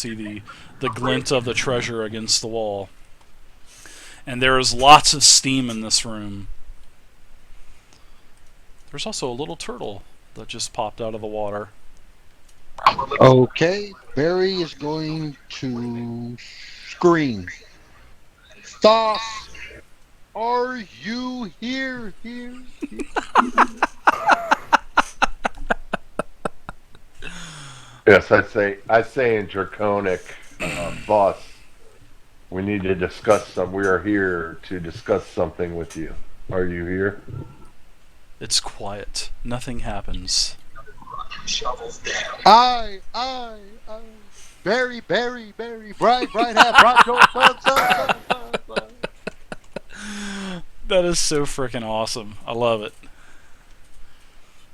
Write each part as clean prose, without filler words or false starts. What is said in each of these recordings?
see the glint of the treasure against the wall. And there is lots of steam in this room. There's also a little turtle that just popped out of the water. Okay, Barry is going to scream. Thos, are you here? Yes, I say in Draconic, boss, we need to discuss some. We are here to discuss something with you. Are you here? It's quiet. Nothing happens. I. Barry, bride, hat, bronco, son. That is so freaking awesome. I love it.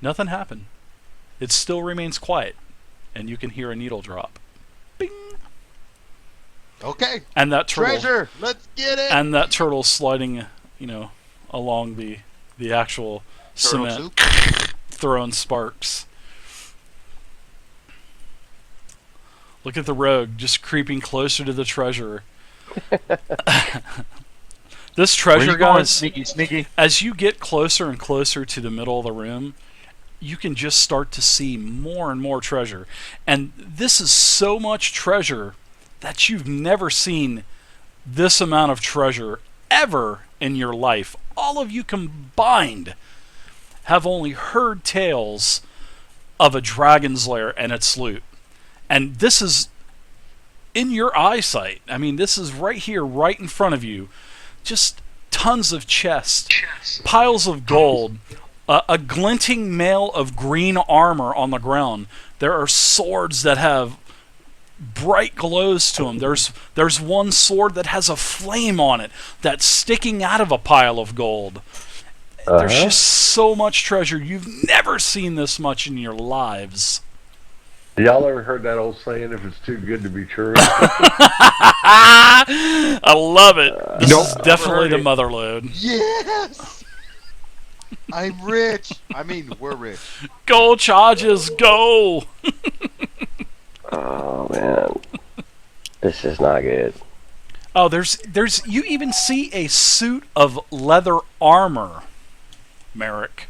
Nothing happened. It still remains quiet, and you can hear a needle drop. Bing! Okay. And that turtle, Treasure, let's get it. and that turtle sliding, along the actual Turtle cement, soup. throwing sparks. Look at the rogue just creeping closer to the treasure. This treasure, guys, sneaky. as you get closer and closer to the middle of the room, you can just start to see more and more treasure. And this is so much treasure that you've never seen this amount of treasure ever in your life. All of you combined have only heard tales of a dragon's lair and its loot. And this is in your eyesight. I mean, this is right here, right in front of you. Just tons of chests, piles of gold, a glinting mail of green armor on the ground. There are swords that have bright glows to them. There's one sword that has a flame on it that's sticking out of a pile of gold. There's just so much treasure. You've never seen this much in your lives. Y'all ever heard that old saying, if it's too good to be true? I love it. This is definitely the mother load. Yes. I'm rich. I mean, we're rich. Gold charges, go! Oh man, this is not good. Oh, there's you even see a suit of leather armor, Merrick.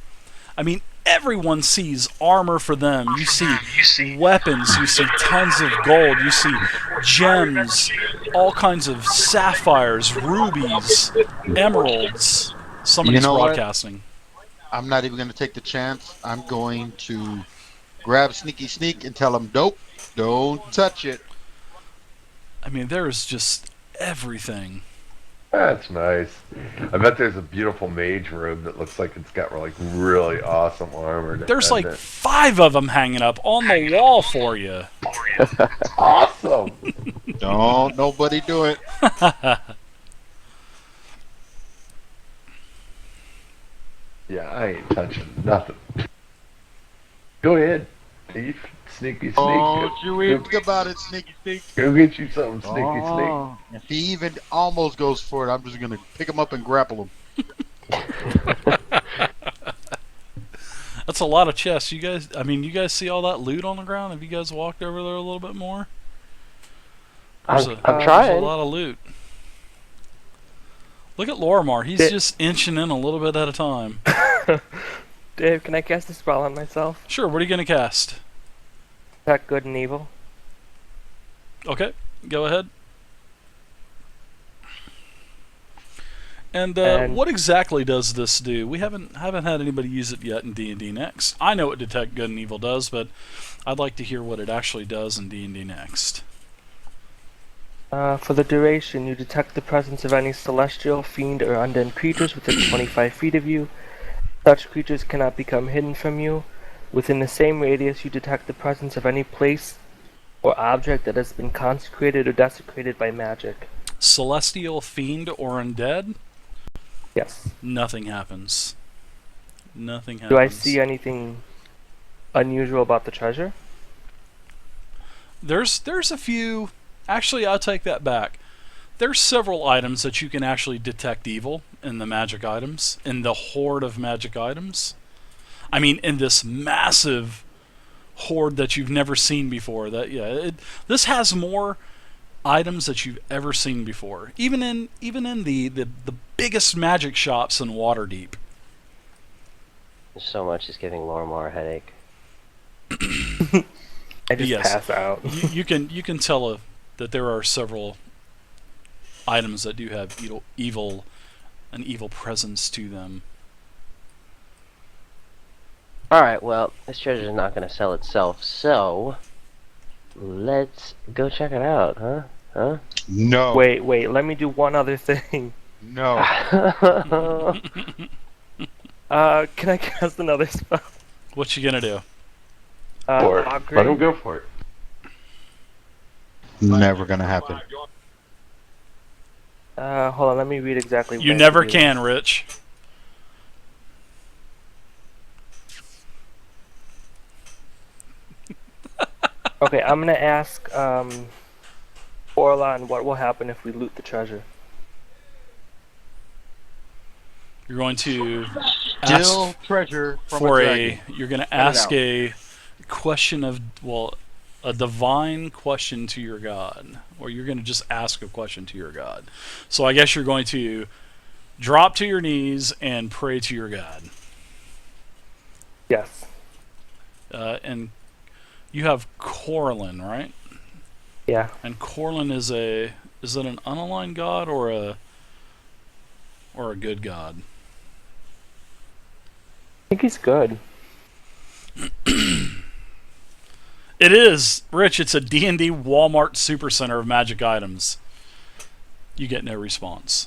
I mean, everyone sees armor for them. You see weapons, you see tons of gold, you see gems, all kinds of sapphires, rubies, emeralds. Somebody's broadcasting. I'm not even going to take the chance. I'm going to grab Sneak and tell him, nope, don't touch it. I mean, there's just everything. That's nice. I bet there's a beautiful mage robe that looks like it's got like really awesome armor. There's like 5 of them hanging up on the wall for you. Awesome. Don't nobody do it. Yeah, I ain't touching nothing. Go ahead, thief. Sneaky sneak. Don't you even think about it, Sneaky. Go get you something, sneaky. If he even almost goes for it, I'm just going to pick him up and grapple him. That's a lot of chests. You guys see all that loot on the ground? Have you guys walked over there a little bit more? I'm There's trying. a lot of loot. Look at Lorimar. He's just inching in a little bit at a time. Dave, can I cast a spell on myself? Sure, what are you going to cast? Detect good and evil. Okay, go ahead. And what exactly does this do? We haven't had anybody use it yet in D&D Next. I know what Detect Good and Evil does, but I'd like to hear what it actually does in D&D Next. For the duration, you detect the presence of any celestial, fiend, or undead creatures within 25 feet of you. Such creatures cannot become hidden from you. Within the same radius, you detect the presence of any place or object that has been consecrated or desecrated by magic. Celestial, fiend, or undead? Yes. Nothing happens. Nothing happens. Do I see anything unusual about the treasure? There's a few. Actually, I'll take that back. There's several items that you can actually detect evil in the magic items, in the horde of magic items. I mean, in this massive hoard that you've never seen before. This has more items that you've ever seen before, even in the biggest magic shops in Waterdeep. So much is giving Lormar a headache. I just Yes. pass out. You can tell that there are several items that do have an evil presence to them. Alright, well, this treasure's not gonna sell itself, so let's go check it out, huh? Huh? No. Wait, let me do one other thing. No. Can I cast another spell? What you gonna do? For it. Augury. Let him go for it. Never gonna happen. Hold on, let me read exactly what You I have never to do. can, Rich. Okay, I'm gonna ask, Orlan what will happen if we loot the treasure. You're going to ask Still treasure from for a dragon. you're going to it ask out. a question of, a divine question to your god, or you're going to just ask a question to your god. So I guess you're going to drop to your knees and pray to your god. Yes. And you have Corlin, right? Yeah. And Corlin is it an unaligned god or a good god? I think he's good. It is, Rich. It's a D&D Walmart Supercenter of magic items. You get no response.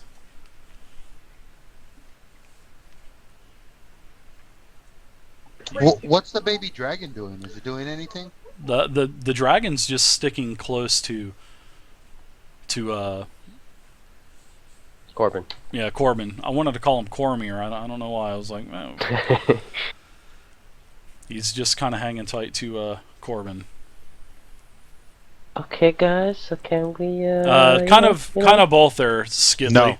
What's the baby dragon doing? Is it doing anything? The dragon's just sticking close to Corbin. yeah, Corbin. I wanted to call him Cormier. I don't know why. I was like, oh. He's just kind of hanging tight to Corbin. Okay, guys, so can we, Kind of both there, Skidley. No.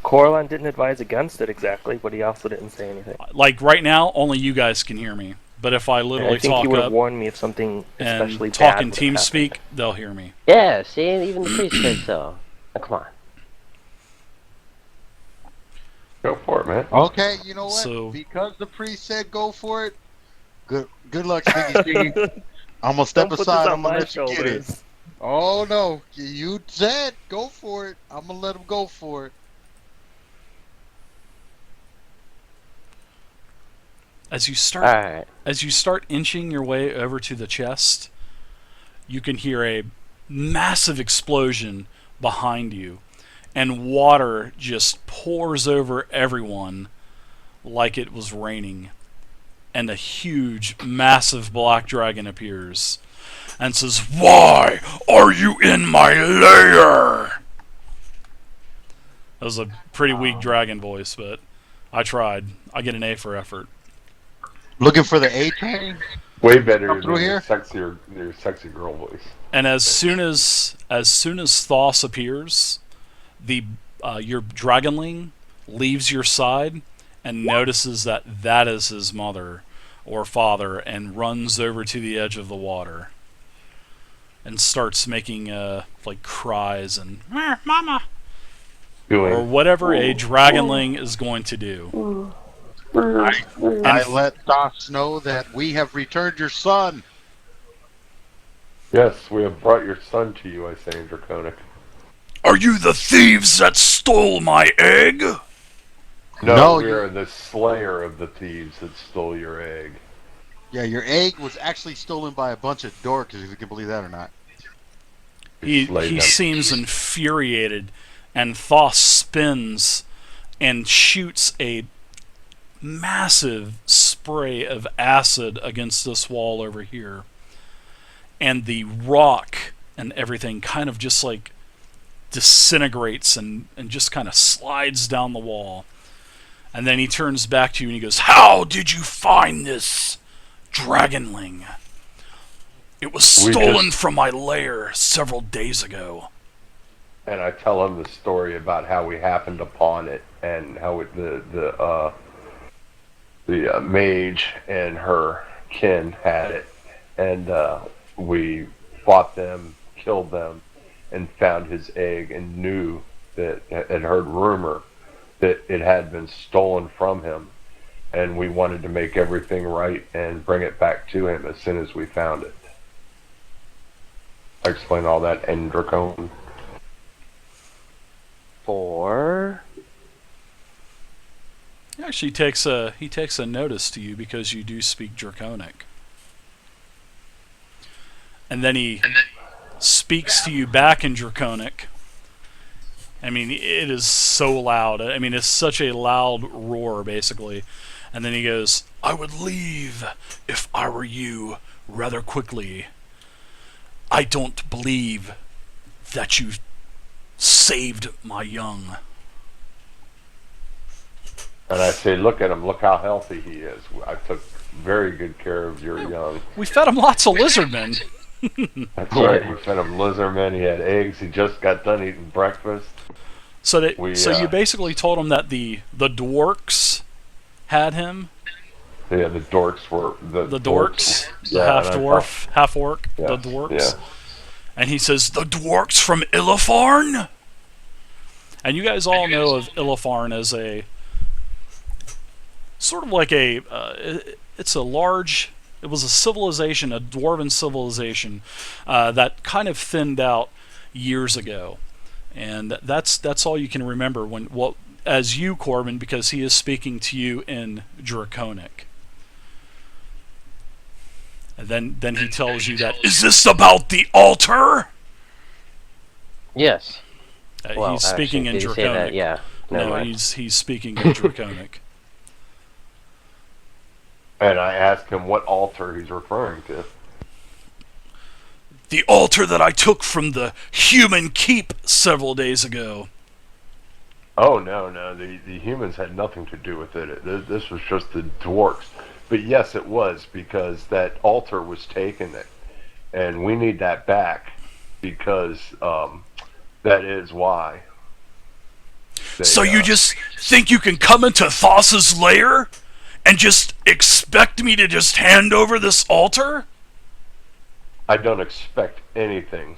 Corlin didn't advise against it exactly, but he also didn't say anything. Like right now, only you guys can hear me. But if I And literally I think talk he would have up warned me if something especially and bad talk in would have team happened. speak, they'll hear me. Yeah, see, even the priest said so. Now, come on. Go for it, man. Okay, you know what? So- Because the priest said go for it. Good luck, Stinky. I'm gonna step Don't put this aside. on I'm gonna my let you get it. shoulders. Oh no, you said go for it. I'm gonna let him go for it. As you start Alright. As you start inching your way over to the chest, you can hear a massive explosion behind you, and water just pours over everyone like it was raining. And a huge, massive black dragon appears and says, "Why are you in my lair?" That was a pretty weak dragon voice, but I tried. I get an A for effort. Looking for the A train? Way better Come through than here? your sexy girl voice. And as soon as Thoth appears, your dragonling leaves your side and notices that is his mother or father, and runs over to the edge of the water and starts making like cries and "Mama" or Doing whatever a dragonling is going to do. I let Thoth know that we have returned your son. yes, we have brought your son to you, I say in Draconic. Are you the thieves that stole my egg? No, No, we are the slayer of the thieves that stole your egg. Yeah, your egg was actually stolen by a bunch of dorks, if you can believe that or not. He slayed them. seems infuriated, and Thoth spins and shoots a massive spray of acid against this wall over here. And the rock and everything kind of just like disintegrates and just kind of slides down the wall. And then he turns back to you and he goes, "How did you find this dragonling? It was stolen from my lair several days ago." And I tell him the story about how we happened upon it and how the mage and her kin had it, and we fought them, killed them, and found his egg, and knew that had heard rumor that it had been stolen from him, and we wanted to make everything right and bring it back to him as soon as we found it. I explained all that in Dracone. For Actually, he takes a notice to you because you do speak Draconic, and then he speaks to you back in Draconic. I mean, it is so loud. I mean, it's such a loud roar, basically. And then he goes, "I would leave if I were you rather quickly. I don't believe that you saved my young." And I say, look at him, look how healthy he is. I took very good care of your young. We fed him lots of lizardmen. That's right, we fed him lizardmen, he had eggs, he just got done eating breakfast. So you basically told him that the dwarks had him. Yeah, the dorks were... The dorks, the yeah, half dwarf, half orc, yeah, the dwarks. Yeah. And he says, "The dwarks from Illifarn?" And you guys all know of Illifarn as a sort of like a it's a large, it was a civilization, a dwarven civilization that kind of thinned out years ago. And that's all you can remember as you, Corbin, because he is speaking to you in Draconic. And then he tells you that, "Is this about the altar?" yes. Well, He's speaking actually, in did he say Draconic. that? Yeah. Never No, mind. he's speaking in Draconic. And I asked him what altar he's referring to. "The altar that I took from the human keep several days ago." Oh, no, the humans had nothing to do with it. This was just the dwarks. But yes, it was, because that altar was taken, and we need that back, because that is why. So you just think you can come into Thos's lair and just expect me to just hand over this altar? I don't expect anything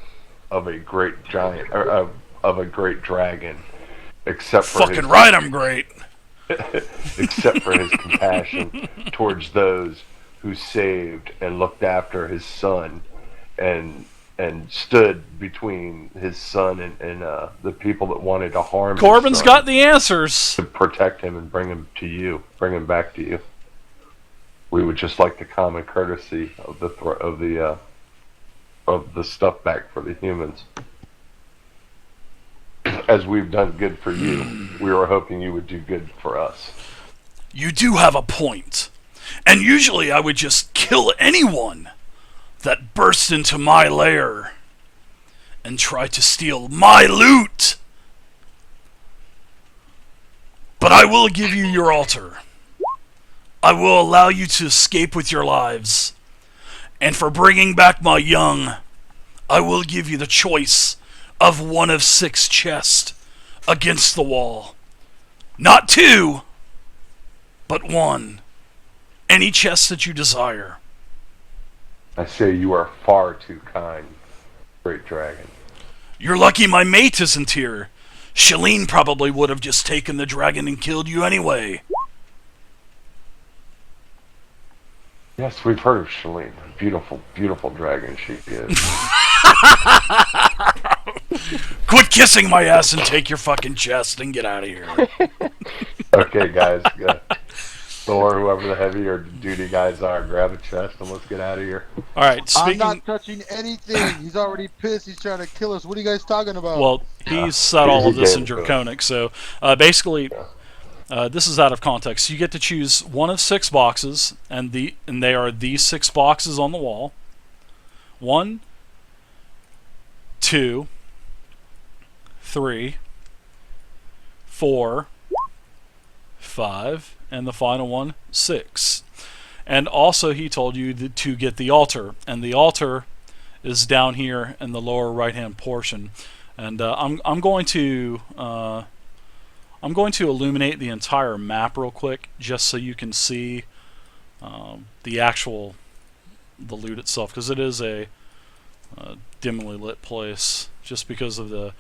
of a great giant, or of a great dragon, except for Fucking right, I'm great. except for his compassion towards those who saved and looked after his son, and stood between his son and the people that wanted to harm Corbin's his son, got the answers. to protect him and bring him to you, bring him back to you. We would just like the common courtesy of the stuff back for the humans. As we've done good for you, we were hoping you would do good for us. You do have a point. And usually I would just kill anyone that burst into my lair and try to steal my loot. But I will give you your altar. I will allow you to escape with your lives. And for bringing back my young, I will give you the choice of one of 6 chests against the wall. Not 2, but 1. Any chest that you desire. I say you are far too kind, great dragon. You're lucky my mate isn't here. Shalene probably would have just taken the dragon and killed you anyway. Yes, we've heard of Shalene. Beautiful, beautiful dragon she is. Quit kissing my ass and take your fucking chest and get out of here. Okay, guys. Thor, whoever the heavier duty guys are, grab a chest and let's get out of here. Alright, I'm speaking... not touching anything. He's already pissed. He's trying to kill us. What are you guys talking about? Well, he said all of this in Draconic, so basically, this is out of context. You get to choose one of 6 boxes, and they are these 6 boxes on the wall. 1, 2, 3, 4, 5, and the final one, 6. And also he told you to get the altar, and the altar is down here in the lower right hand portion. And I'm going to illuminate the entire map real quick, just so you can see the actual the loot itself, because it is a dimly lit place, just because of the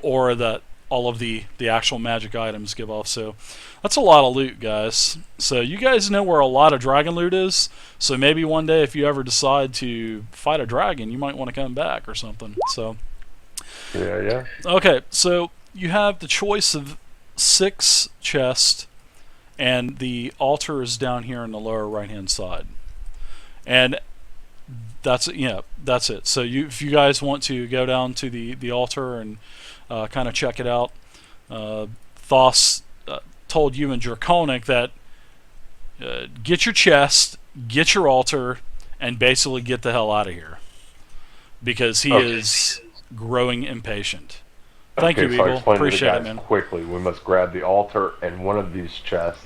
aura that all of the actual magic items give off. So that's a lot of loot, guys. So you guys know where a lot of dragon loot is. So maybe one day, if you ever decide to fight a dragon, you might want to come back or something. So Yeah. okay, so you have the choice of 6 chests, and the altar is down here on the lower right hand side. And that's it. So if you guys want to go down to the altar and kind of check it out, Thos told you and Draconic that get your chest, get your altar, and basically get the hell out of here, because he is growing impatient. Thank you, so I Eagle. explained to the Appreciate it, guys man. quickly. We must grab the altar and one of these chests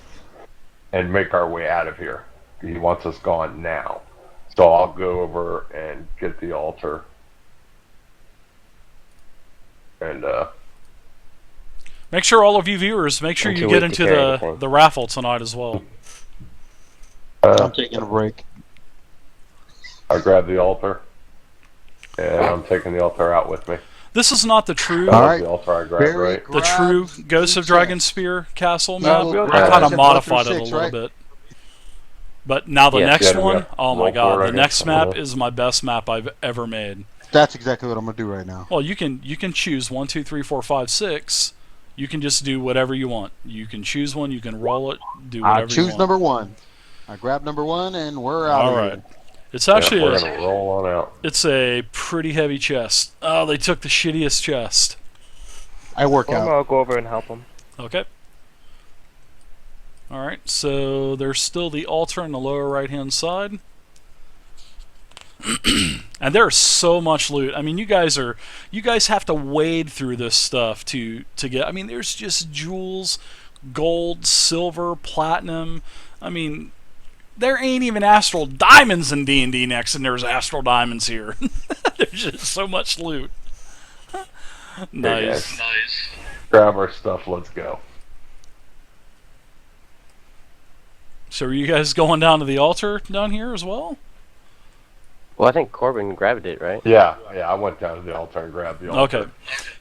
and make our way out of here. He wants us gone now. So I'll go over and get the altar. And Make sure all of you viewers, make sure And you too get weak to into carry the anything. the raffle tonight as well. I'm taking a break. I grab the altar. And I'm taking the altar out with me. This is not the true That All was right. the altar I grabbed, Barry right? the true grabs Ghost the of Dragon chest. Spear castle No, map. we'll I grab kind of it. modified it a 1 through 6, little right? bit. But now the Yes. next Yeah, one, yeah. oh my Roll god, for it, the I next guess. map Uh-huh. is my best map I've ever made. That's exactly what I'm gonna do right now. Well, you can choose 1, 2, 3, 4, 5, 6. You can just do whatever you want. You can choose one. You can roll it. Do whatever I you choose want. number 1. I grab number 1, and we're out All of right. here. It's Yeah, actually we're gonna roll on out. it's a pretty heavy chest. Oh, they took the shittiest chest. I work out. I'll go over and help him. Okay. All right. So there's still the altar on the lower right-hand side. And there's so much loot. I mean, you guys have to wade through this stuff to get. I mean, there's just jewels, gold, silver, platinum. I mean, there ain't even astral diamonds in D&D next, and there's astral diamonds here. There's just so much loot. Nice. Nice. Grab our stuff, let's go. So are you guys going down to the altar down here as well? Well, I think Corbin grabbed it, right? Yeah, I went down to the altar and grabbed the altar. Okay.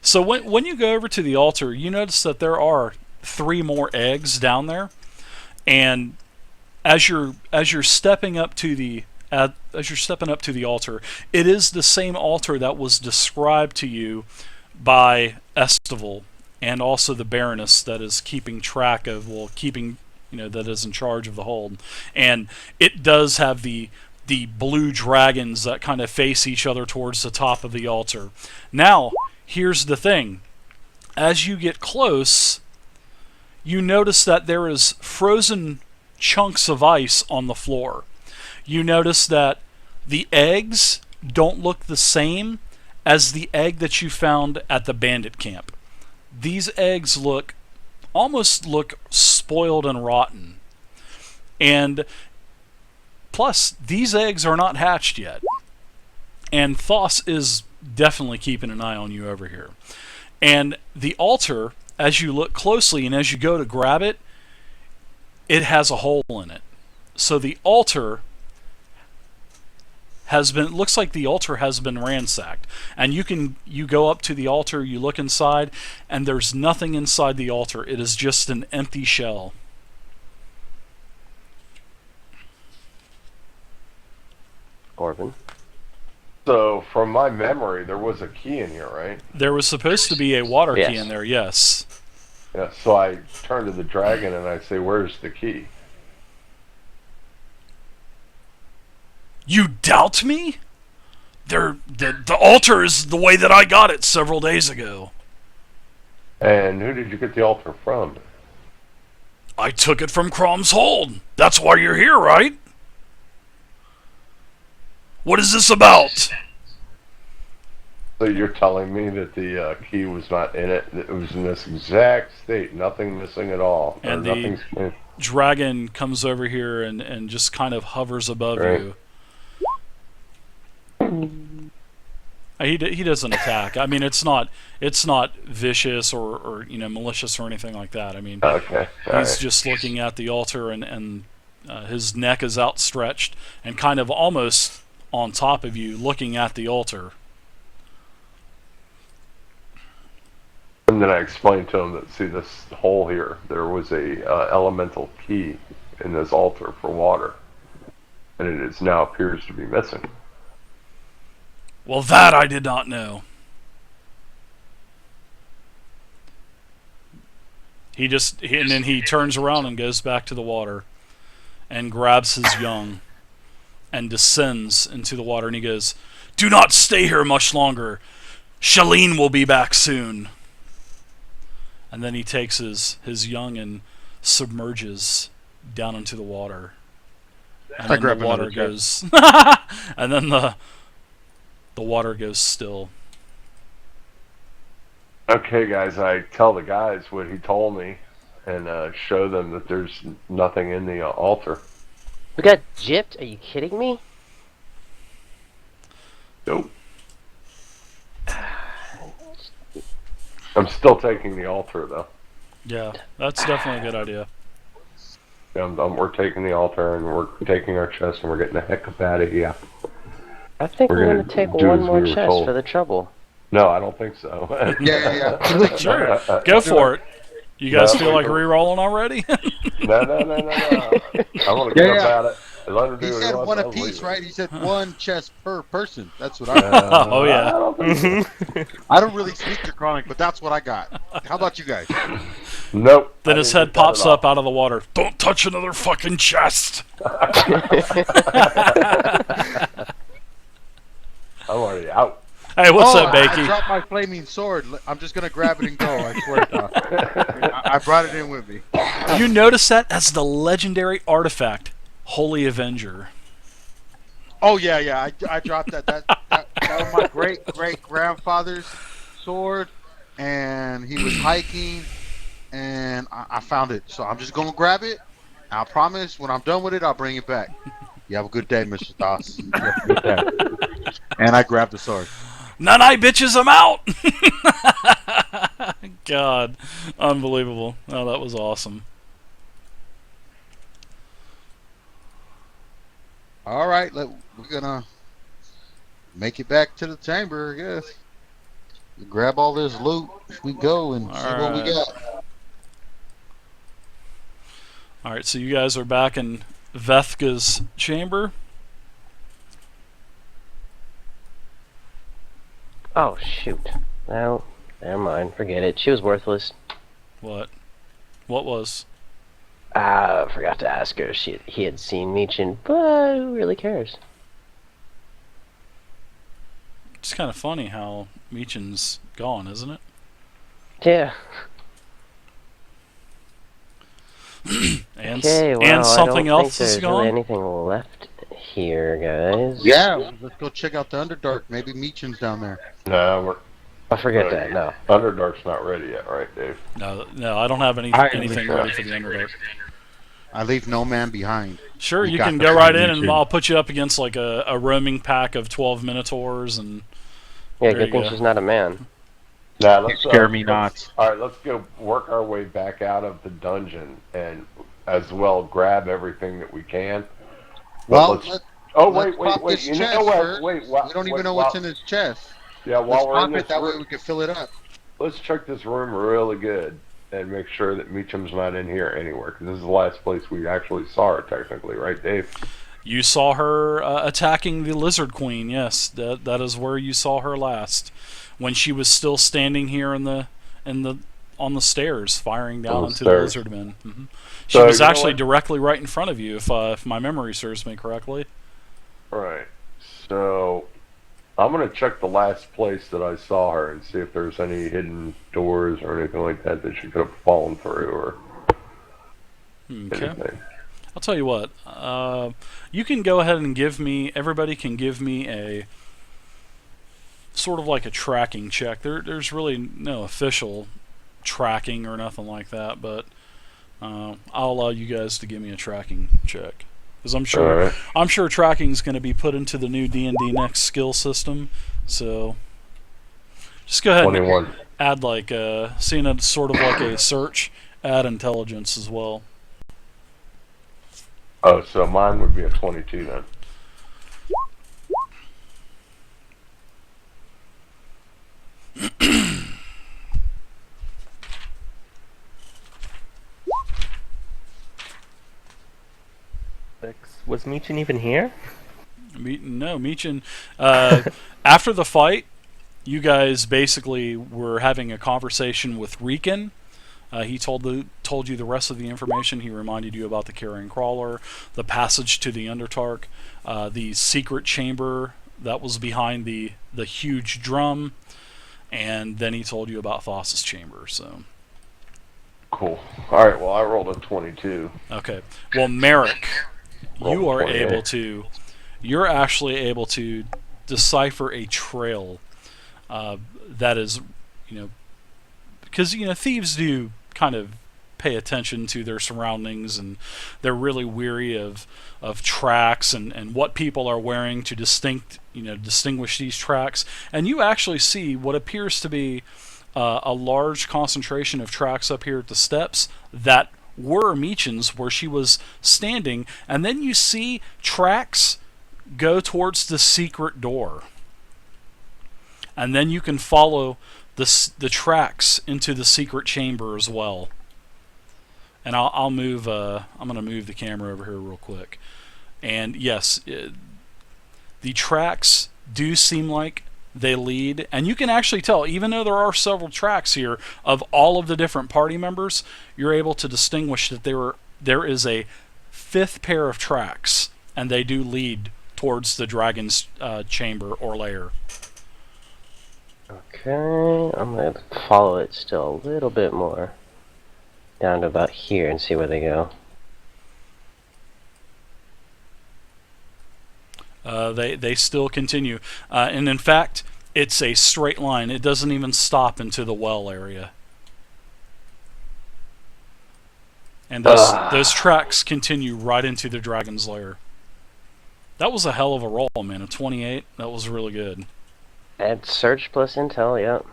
So when you go over to the altar, you notice that there are 3 more eggs down there, and as you're stepping up to the altar, it is the same altar that was described to you by Estival, and also the Baroness that is keeping track of, that is in charge of the hold. And it does have the blue dragons that kind of face each other towards the top of the altar. Now, here's the thing. As you get close, you notice that there is frozen chunks of ice on the floor. You notice that the eggs don't look the same as the egg that you found at the bandit camp. These eggs almost look spoiled and rotten. And plus, these eggs are not hatched yet. And Thos is definitely keeping an eye on you over here. And the altar, as you look closely and as you go to grab it, it has a hole in it. So the altar looks like the altar has been ransacked. And you go up to the altar, you look inside, and there's nothing inside the altar. It is just an empty shell. Corbin. So, from my memory, there was a key in here, right? There was supposed to be a water key Yes. in there, yes. Yeah, so I turn to the dragon and I say, where's the key? You doubt me? The altar is the way that I got it several days ago. And who did you get the altar from? I took it from Crom's hold. That's why you're here, right? What is this about? So you're telling me that the key was not in it? It was in this exact state, nothing missing at all. And or the nothing. dragon comes over here and just kind of hovers above Right. you. He doesn't attack. I mean, it's not vicious or malicious or anything like that. I mean, Okay. all he's right. just looking at the altar and his neck is outstretched and kind of almost on top of you, looking at the altar. And then I explained to him that, see this hole here, there was a elemental key in this altar for water, and it is now appears to be missing. Well, that I did not know. And then he turns around and goes back to the water and grabs his young and descends into the water, and he goes, "Do not stay here much longer. Shalene will be back soon." And then he takes his young and submerges down into the water. And then the water goes and then the water goes still. Okay, guys, I tell the guys what he told me and show them that there's nothing in the altar. We got gypped? Are you kidding me? Nope. I'm still taking the altar, though. Yeah, that's definitely a good idea. We're taking the altar, and we're taking our chest, and we're getting the heck up out of here. I think we're going to take do one as more we were chest told. for the trouble. No, I don't think so. Yeah. Sure, go for it. You guys feel like re-rolling already? No. I want to get up at it. Let him do He what said wants, one I'll apiece, leave it. right? He said one chest per person. That's what I Oh, yeah. I don't think so. I don't really speak Draconic, but that's what I got. How about you guys? Nope. Then I his didn't head get that pops at all. up out of the water. Don't touch another fucking chest! I'm already out. Hey, what's up, I Bakey? dropped my flaming sword. I'm just gonna grab it and go. I swear to God. I brought it in with me. You notice that? That's the legendary artifact, Holy Avenger. Oh yeah. I dropped that. That was my great grandfather's sword, and he was hiking, and I found it. So I'm just gonna grab it. I promise, when I'm done with it, I'll bring it back. You have a good day, Mr. Doss. You have a good day. And I grabbed the sword. Nanai bitches, I'm out! God, unbelievable. Oh, that was awesome. All right, we're gonna make it back to the chamber, I guess. We grab all this loot, we go and see what we got. Alright, so you guys are back in Vethka's chamber. Oh, shoot. No, never mind. Forget it. She was worthless. What? What was? I forgot to ask her if he had seen Meechin, but who really cares? It's kind of funny how Meechin's gone, isn't it? Yeah. And, Okay, well, and something I don't else think is there's gone? really anything left here, guys. Yeah, let's go check out the Underdark. Maybe Meechin's down there. No, I forget that, no. Underdark's not ready yet, right, Dave? No, I don't have anything ready for the Underdark. I leave no man behind. Sure, We you got can the go right in plan, and too. I'll put you up against like a roaming pack of 12 Minotaurs and... Yeah, There good you thing go. she's not a man. Now let's Scare me not. All right, let's go work our way back out of the dungeon and as well grab everything that we can. But Well, let's- let's pop wait. this You chest know what? first. Wait, We don't even know what's in his chest. Yeah, Let's while we're in pop this it, that way room, we can fill it up. let's check this room really good and make sure that Meecham's not in here anywhere, because this is the last place we actually saw her, technically, right, Dave? You saw her attacking the Lizard Queen, yes. That is where you saw her last. When she was still standing here on the stairs, firing down into the Lizardmen. Mm-hmm. She So, was you know actually what? directly right in front of you, if my memory serves me correctly. Right. So I'm gonna check the last place that I saw her and see if there's any hidden doors or anything like that that she could have fallen through or Okay. anything. I'll tell you what. You can go ahead and everybody can give me a sort of like a tracking check. There's really no official tracking or nothing like that, but I'll allow you guys to give me a tracking check. Because I'm sure tracking is going to be put into the new D&D Next skill system. So just go ahead 21. and add like seeing it sort of like a search, add intelligence as well. Oh, so mine would be a 22 then. specifics. Was Meechin even here? No, Meechin. After the fight, you guys basically were having a conversation with Riken. He told you the rest of the information. He reminded you about the carrion crawler, the passage to the Undertark, the secret chamber that was behind the huge drum, and then he told you about Thassa's chamber. So. Cool. All right. Well, I rolled a 22. Okay. Well, Merrick, you are 28. able to. You're actually able to decipher a trail that is, because thieves do kind of pay attention to their surroundings, and they're really weary of tracks and what people are wearing to distinguish these tracks. And you actually see what appears to be a large concentration of tracks up here at the steps that were Meechin's, where she was standing, and then you see tracks go towards the secret door, and then you can follow the tracks into the secret chamber as well. And I'll move. I'm going to move the camera over here real quick. And yes, the tracks do seem like they lead, and you can actually tell, even though there are several tracks here of all of the different party members, you're able to distinguish that there is a fifth pair of tracks, and they do lead towards the dragon's chamber or lair. Okay, I'm going to follow it still a little bit more. Down to about here and see where they go. They still continue. And in fact, it's a straight line. It doesn't even stop into the well area. And those tracks continue right into the dragon's lair. That was a hell of a roll, man. A 28. That was really good. And search plus intel, yep.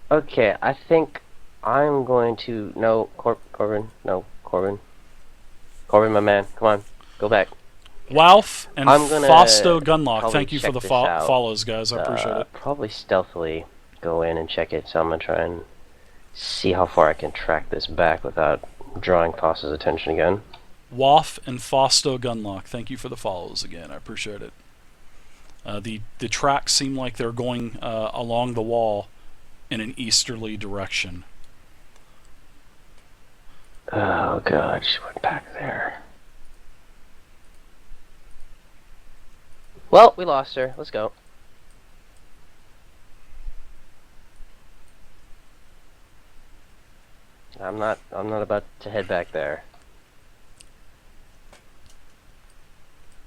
Okay, I think I'm going to... No, Corbin. No, Corbin. Corbin, my man. Come on. Go back. Walf and I'm gonna Fausto Gunlock, thank you for check the this out. follows, guys. I appreciate it. Probably stealthily go in and check it, so I'm going to try and see how far I can track this back without drawing Foss's attention again. Waff and Fausto Gunlock, thank you for the follows again. I appreciate it. The tracks seem like they're going along the wall in an easterly direction. Oh god, she went back there. Well, we lost her. Let's go. I'm not about to head back there.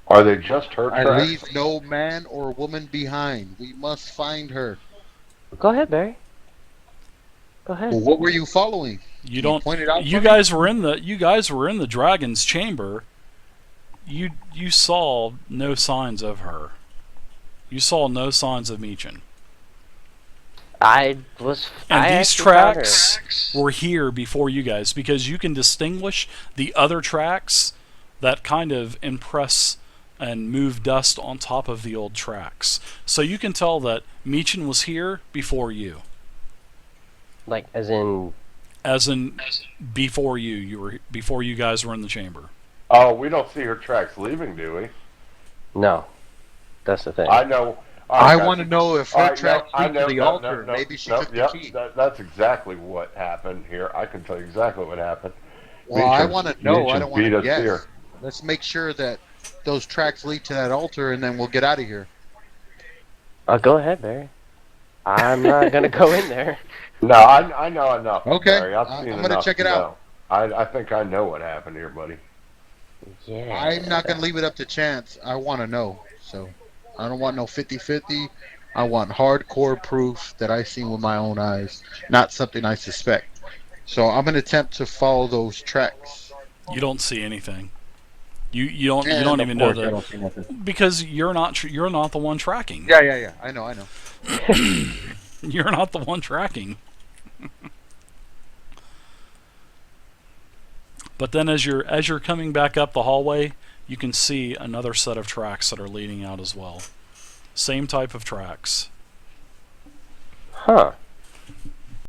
Are they just her I tracks? leave no man or woman behind. We must find her. Go ahead, Barry. Go ahead. Well, what were you following? You don't. Point it out You for guys were in the dragon's chamber. You saw no signs of her. You saw no signs of Meechin. And And these tracks were here before you guys, because you can distinguish the other tracks that kind of impress and move dust on top of the old tracks. So you can tell that Meechin was here before you. Like, as in before before you guys were in the chamber. Oh, we don't see her tracks leaving, do we? no. That's the thing. I know. I got want to you. know if All her right, tracks I lead to know, the no, altar. no, Maybe she no, took yep, the key. that's exactly what happened here. I can tell you exactly what happened. Well, I Meechin- want to know. I Meechin don't want beat to us guess. here. Let's make sure that those tracks lead to that altar, and then we'll get out of here. Go ahead, Barry. I'm not gonna go in there. No, I know enough. Okay, Barry. I've I'm seen gonna enough check it to out. know. I think I know what happened here, buddy. Yeah. I'm not going to leave it up to chance. I want to know. So I don't want no 50-50. I want hardcore proof that I seen with my own eyes, not something I suspect. So I'm going to attempt to follow those tracks. You don't see anything. You don't And even of know course, I that, don't see nothing. because you're not the one tracking. Yeah. I know. You're not the one tracking. But then as you're coming back up the hallway, you can see another set of tracks that are leading out as well. Same type of tracks. Huh.